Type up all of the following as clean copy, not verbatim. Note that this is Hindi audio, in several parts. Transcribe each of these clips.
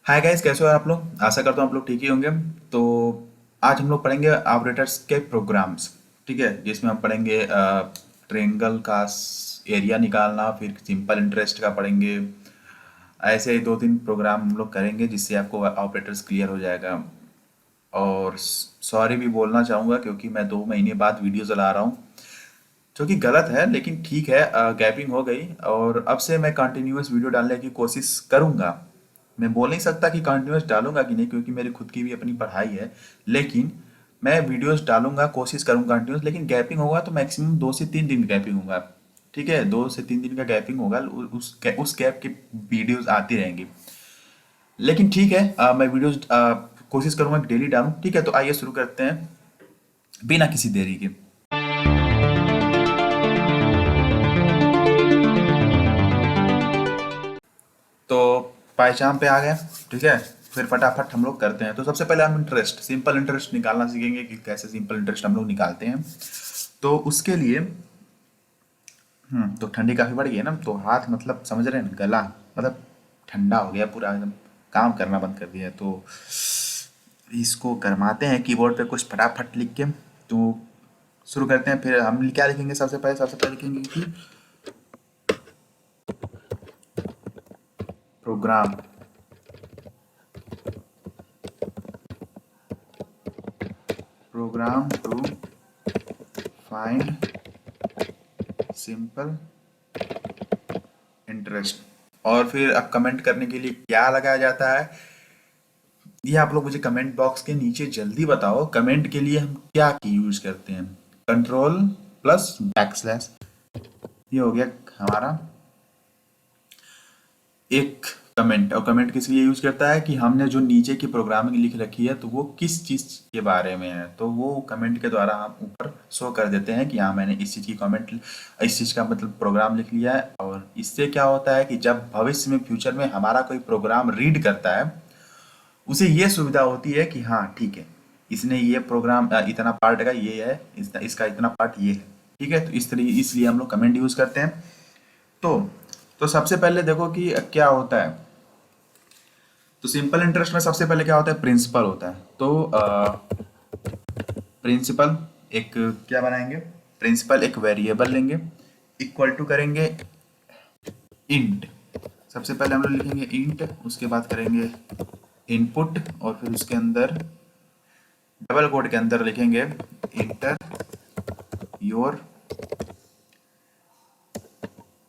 हाय गाइस, कैसे हो आप लोग? आशा करता हूँ आप लोग ठीक ही होंगे। तो आज हम लोग पढ़ेंगे ऑपरेटर्स के प्रोग्राम्स। ठीक है, जिसमें हम पढ़ेंगे ट्रायंगल का एरिया निकालना, फिर सिंपल इंटरेस्ट का पढ़ेंगे। ऐसे ही दो तीन प्रोग्राम हम लोग करेंगे जिससे आपको ऑपरेटर्स क्लियर हो जाएगा। और सॉरी भी बोलना चाहूँगा क्योंकि मैं 2 महीने बाद वीडियो चला रहा हूँ, जो कि गलत है लेकिन ठीक है। गैपिंग हो गई और अब से मैं कंटिन्यूअस वीडियो डालने की कोशिश करूंगा। मैं बोल नहीं सकता कि कंटिन्यूअस डालूंगा कि नहीं, क्योंकि मेरी खुद की भी अपनी पढ़ाई है। लेकिन मैं वीडियोस डालूंगा, कोशिश करूंगा कंटिन्यूअस। लेकिन गैपिंग होगा तो मैक्सिमम 2 से 3 दिन गैपिंग होगा। ठीक है, 2 से 3 दिन का गैपिंग होगा। उस गैप की वीडियोस आती रहेंगी। लेकिन ठीक है, मैं वीडियोस कोशिश करूंगा कि डेली डालूं। ठीक है, तो आइए शुरू करते हैं बिना किसी देरी के। तो पहचान पे आ गए। ठीक है, फिर फटाफट हम लोग करते हैं। तो सबसे पहले हम इंटरेस्ट, सिंपल इंटरेस्ट निकालना सीखेंगे कि कैसे सिंपल इंटरेस्ट हम लोग निकालते हैं। तो उसके लिए तो ठंडी काफी बढ़ गई है ना, तो हाथ मतलब समझ रहे हैं, गला मतलब ठंडा हो गया पूरा एकदम। काम करना बंद कर दिया है। तो इसको गरमाते हैं कीबोर्ड पे कुछ फटाफट लिख के। तो शुरू करते हैं। फिर हम क्या लिखेंगे? सबसे पहले लिखेंगे कि program. Program to find simple interest. और फिर अब कमेंट करने के लिए क्या लगाया जाता है, ये आप लोग मुझे कमेंट बॉक्स के नीचे जल्दी बताओ। कमेंट के लिए हम क्या की यूज करते हैं? Control plus backslash. ये हो गया हमारा एक कमेंट। और कमेंट किस लिए यूज करता है कि हमने जो नीचे की प्रोग्रामिंग लिख रखी है तो वो किस चीज के बारे में है, तो वो कमेंट के द्वारा हम ऊपर शो कर देते हैं कि हाँ, मैंने इस चीज की कमेंट, इस चीज का मतलब प्रोग्राम लिख लिया है। और इससे क्या होता है कि जब भविष्य में, फ्यूचर में हमारा कोई प्रोग्राम रीड करता है, उसे ये सुविधा होती है कि हाँ ठीक है, इसने ये प्रोग्राम इतना पार्ट का ये है, इसका इतना पार्ट ये है। ठीक है, तो इसलिए हम लोग कमेंट यूज करते हैं। तो तो सबसे पहले देखो कि क्या होता है। तो सिंपल इंटरेस्ट में सबसे पहले क्या होता है? प्रिंसिपल होता है। तो प्रिंसिपल एक क्या बनाएंगे? प्रिंसिपल एक वेरिएबल लेंगे, इक्वल टू करेंगे इंट। सबसे पहले हम लोग लिखेंगे इंट, उसके बाद करेंगे इनपुट, और फिर उसके अंदर डबल कोड के अंदर लिखेंगे enter your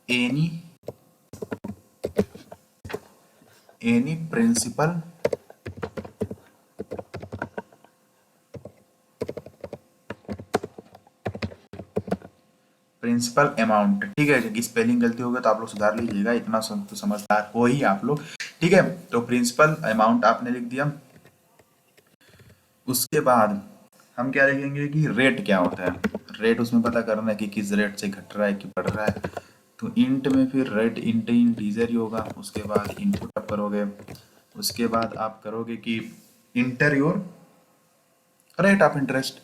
any any principal principal amount. ठीक है, स्पेलिंग गलती हो गई तो आप लोग सुधार लीजिएगा, इतना तो समझदार हो ही आप लोग। ठीक है, तो प्रिंसिपल अमाउंट आपने लिख दिया। उसके बाद हम क्या लिखेंगे कि रेट क्या होता है। रेट उसमें पता करना है कि किस रेट से घट रहा है कि बढ़ रहा है। तो इंट में फिर रेट इंट इंटीजर ही होगा। उसके बाद इनपुट आप करोगे। उसके बाद आप करोगे कि inter your rate of interest,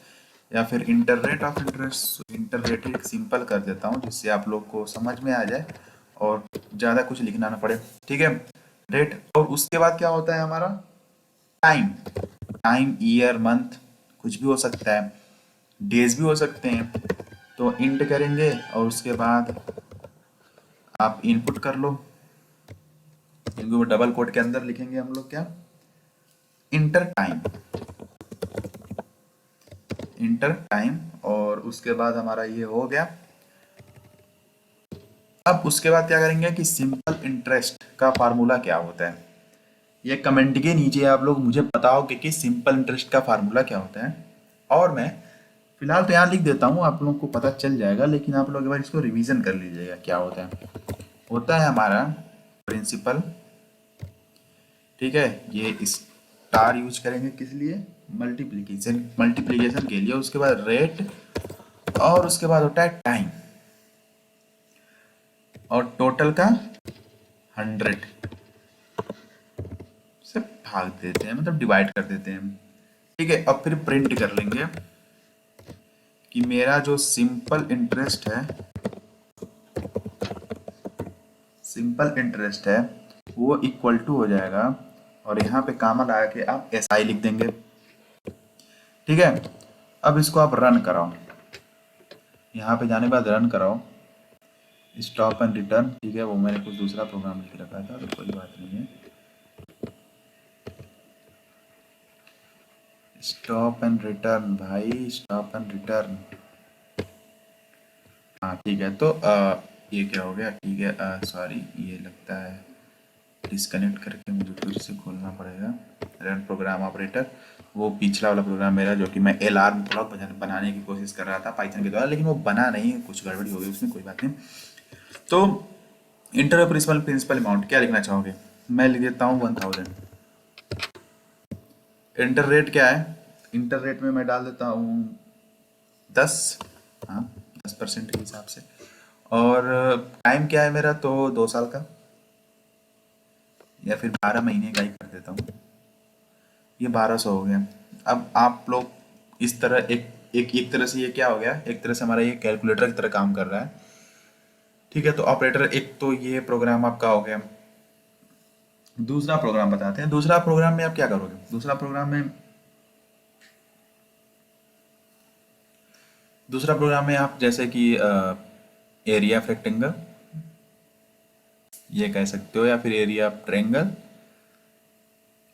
या फिर inter rate of interest. Inter rate एक सिंपल कर देता हूँ जिससे आप लोग को समझ में आ जाए और ज़्यादा कुछ लिखना ना पड़े। ठीक है, रेट। और उसके बाद क्या होता है हमारा? टाइम। टाइम, ईयर, मंथ, कुछ भी हो सकता है, डेज भी हो सकते हैं। तो इंट करेंगे और उसके बाद आप इनपुट कर लो, क्योंकि वो डबल कोट के अंदर लिखेंगे हम लोग क्या? Inter time. Inter time. और उसके बाद हमारा ये हो गया। अब उसके बाद क्या करेंगे कि सिंपल इंटरेस्ट का फार्मूला क्या होता है, ये कमेंट के नीचे आप लोग मुझे बताओ कि सिंपल इंटरेस्ट का फार्मूला क्या होता है। और मैं फिलहाल तो यहाँ लिख देता हूँ, आप लोगों को पता चल जाएगा, लेकिन आप लोग एक बार इसको रिवीजन कर लीजिएगा। क्या होता है? होता है हमारा प्रिंसिपल। ठीक है, ये स्टार यूज करेंगे किस लिए? मल्टीप्लीकेशन, मल्टीप्लीकेशन के लिए। उसके बाद रेट, और उसके बाद होता है टाइम, और टोटल का 100 से भाग देते हैं, मतलब डिवाइड कर देते हैं। ठीक है, अब फिर प्रिंट कर लेंगे कि मेरा जो सिंपल इंटरेस्ट है, सिंपल इंटरेस्ट है वो इक्वल टू हो जाएगा और यहाँ पे कामा लगा के आप SI लिख देंगे। ठीक है, अब इसको आप रन कराओ, यहाँ पे जाने के बाद रन कराओ, स्टॉप एंड रिटर्न। ठीक है, वो मैंने कुछ दूसरा प्रोग्राम लिख रखा था तो कोई बात नहीं है। स्टॉप एंड रिटर्न भाई, स्टॉप एंड रिटर्न। हाँ ठीक है, तो ये क्या हो गया, ठीक है, सॉरी ये लगता है डिस्कनेक्ट करके मुझे फिर से खोलना पड़ेगा। रन प्रोग्राम ऑपरेटर, वो पिछला वाला प्रोग्राम मेरा जो कि मैं अलार्म क्लॉक बनाने की कोशिश कर रहा था पाइथन के द्वारा, लेकिन वो बना नहीं, कुछ गड़बड़ी हो गई उसमें, कोई बात नहीं। तो इंटर प्रिंसिपल प्रिंसिपल अमाउंट क्या लिखना चाहोगे? मैं लिख देता हूँ 1000। इंटर रेट क्या है? इंटर रेट में मैं डाल देता हूँ 10, हाँ 10% के हिसाब से। और टाइम क्या है मेरा, तो 2 साल का, या फिर 12 महीने का ही कर देता हूँ। ये 1200 हो गया। अब आप लोग इस तरह एक तरह से ये क्या हो गया, एक तरह से हमारा ये कैलकुलेटर की तरह काम कर रहा है। ठीक है, तो ऑपरेटर एक तो ये प्रोग्राम आपका हो गया। दूसरा प्रोग्राम बताते हैं, दूसरा प्रोग्राम में आप क्या करोगे? दूसरा प्रोग्राम में आप जैसे कि एरिया ऑफ रेक्टेंगल ये कह सकते हो, या फिर एरिया ऑफ ट्रायंगल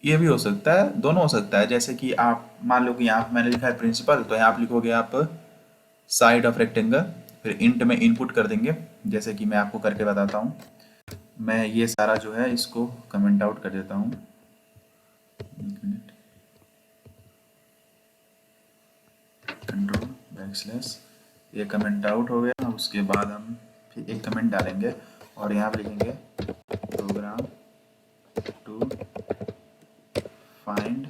ये भी हो सकता है, दोनों हो सकता है। जैसे कि आप मान लो कि यहाँ पे मैंने लिखा है प्रिंसिपल, तो यहाँ आप लिखोगे आप साइड ऑफ रेक्टेंगल, फिर इंट में इनपुट कर देंगे। जैसे कि मैं आपको करके बताता हूँ, मैं ये सारा जो है इसको कमेंट आउट कर देता हूँ। एक मिनट, कंट्रोल बैकस्लैश, ये कमेंट आउट हो गया। उसके बाद हम फिर एक कमेंट डालेंगे और यहाँ पे लिखेंगे program to find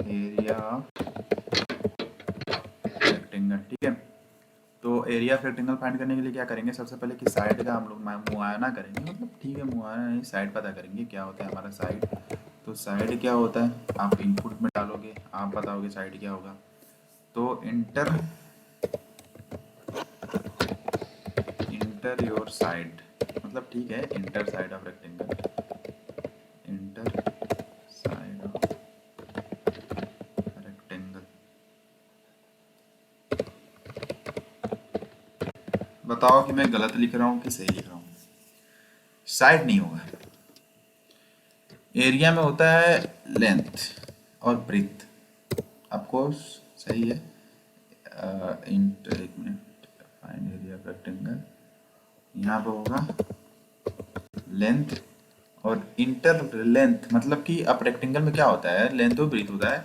area of rectangle. ठीक है, तो एरिया ऑफ रेक्टेंगल फाइंड करने के लिए क्या करेंगे, सबसे पहले कि साइड का हम लोग मुआयना करेंगे, मतलब ठीक है मुआयना नहीं, साइड पता करेंगे क्या होता है हमारा साइड। तो साइड क्या होता है आप इनपुट में डालोगे, आप बताओगे साइड क्या होगा। तो इंटर योर साइड, मतलब ठीक है inter side of rectangle, inter side of rectangle. बताओ कि मैं गलत लिख रहा हूँ कि सही लिख रहा हूँ? साइड नहीं होगा, एरिया में होता है लेंथ और ब्रीथ। आपको सही है। इंटर, एक minute, find area of rectangle, यहाँ पे होगा लेंथ और इंटर लेंथ, मतलब कि अब रेक्टेंगल में क्या होता है, लेंथ और ब्रीथ होता है,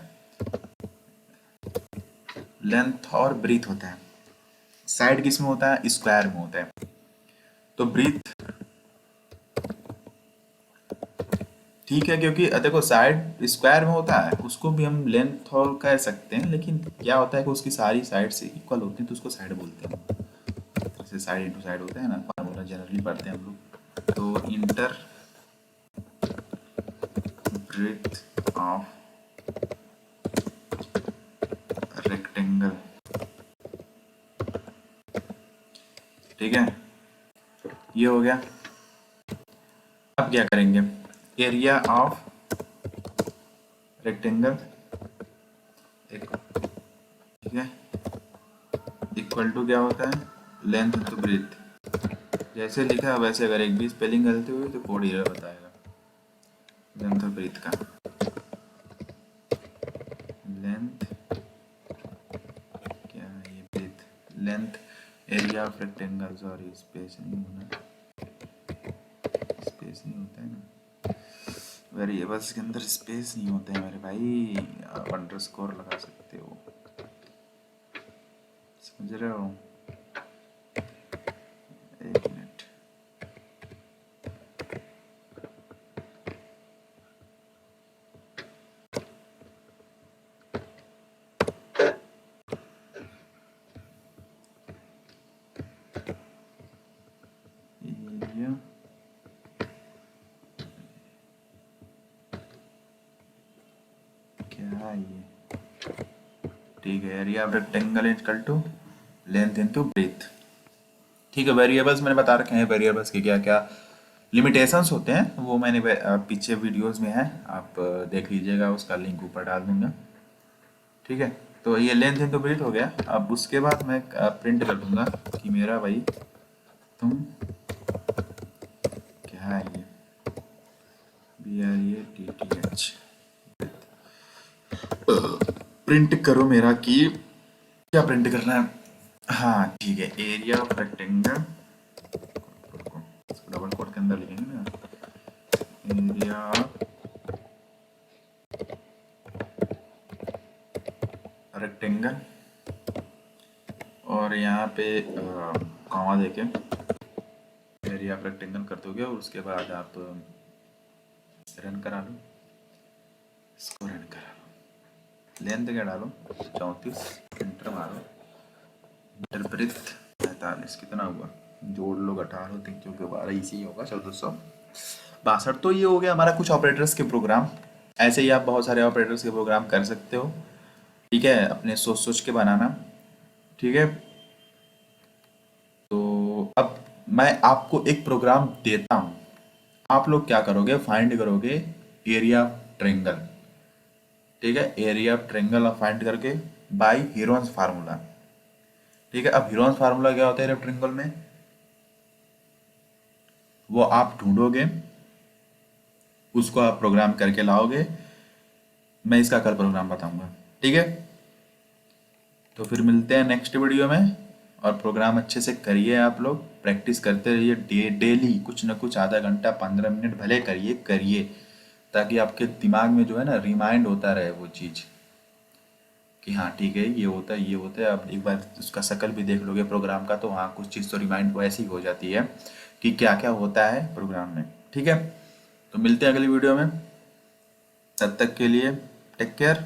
लेंथ और ब्रीथ होता है। साइड किस में होता है, स्क्वायर में होता है। तो ब्रीथ ठीक है, क्योंकि देखो साइड स्क्वायर में होता है, उसको भी हम लेंथ और कह सकते हैं, लेकिन क्या होता है कि उसकी सारी साइड से इक्वल होती है तो उसको साइड बोलते हैं। जैसे साइड इंटू साइड होता है ना, फार्मूला जनरली पढ़ते हैं हम लोग। तो इंटर ब्रेथ ऑफ रेक्टेंगल, ठीक है, ये हो गया। अब क्या करेंगे, एरिया ऑफ रेक्टेंगल ठीक है इक्वल टू क्या होता है, लेंथ इंटू ब्रीथ। जैसे लिखा है वैसे, अगर एक भी स्पेलिंग गलती हुई तो कोड एरर बताएगा। लेंथ और ब्रीथ का, लेंथ क्या है ये, breadth, length area of rectangle, sorry space नहीं होना, स्पेस नहीं होता है ना वेरिएबल्स के अंदर, स्पेस नहीं होते हैं मेरे भाई, आप अंडरस्कोर लगा सकते हो, समझ रहे हो। एक मिनट, एरिया क्या है ये, ठीक है, area of rectangle equal to length into breadth. ठीक है, वेरिएबल्स मैंने बता रखे हैं, वेरिएबल्स के क्या क्या लिमिटेशंस होते हैं वो मैंने पीछे वीडियोस में है, आप देख लीजिएगा, उसका लिंक ऊपर डाल दूंगा। ठीक है, तो ये लेन देन तो कंप्लीट हो गया। अब उसके बाद मैं प्रिंट कर दूंगा कि मेरा भाई तुम क्या है ये BREATTH प्रिंट करो मेरा कि क्या प्रिंट करना है। हाँ ठीक है, area of rectangle, double quote के अंदर लिखेंगे ना, एरिया रेक्टेंगल, और यहाँ पे कॉमा देके एरिया ऑफ रेक्टेंगल कर दोगे, और उसके बाद आप रन करा लो, इसको रन करा लो, लेंथ क्या डालो 34, इंटर मारो, इंटर ब्रेथ 45, कितना हुआ जोड़ लो, 18 3 क्योंकि 12 इसी होगा 1462। तो ये हो गया हमारा कुछ ऑपरेटर्स के प्रोग्राम। ऐसे ही आप बहुत सारे ऑपरेटर्स के प्रोग्राम कर सकते हो। ठीक है, अपने सोच सोच के बनाना। ठीक है, तो अब मैं आपको एक प्रोग्राम देता हूँ, आप लोग क्या करोगे, फाइंड करोगे एरिया ट्रेंगल। ठीक है, एरिया ऑफ ट्रेंगल आप फाइंड करके बाय हीरोन्स फार्मूला। ठीक है, अब हीरोन्स फार्मूला क्या होता है एरिया ट्रेंगल में, वो आप ढूंढोगे, उसको आप प्रोग्राम करके लाओगे। मैं इसका कल प्रोग्राम बताऊंगा। ठीक है, तो फिर मिलते हैं नेक्स्ट वीडियो में, और प्रोग्राम अच्छे से करिए, आप लोग प्रैक्टिस करते रहिए, डेली कुछ ना कुछ आधा घंटा 15 मिनट भले करिए करिए, ताकि आपके दिमाग में जो है ना रिमाइंड होता रहे वो चीज़ कि हाँ ठीक है ये होता है ये होता है। अब एक बार उसका शकल भी देख लोगे प्रोग्राम का, तो हाँ कुछ चीज़ तो रिमाइंड वैसी हो जाती है कि क्या क्या होता है प्रोग्राम में। ठीक है, तो मिलते हैं अगली वीडियो में, तब तक के लिए टेक केयर।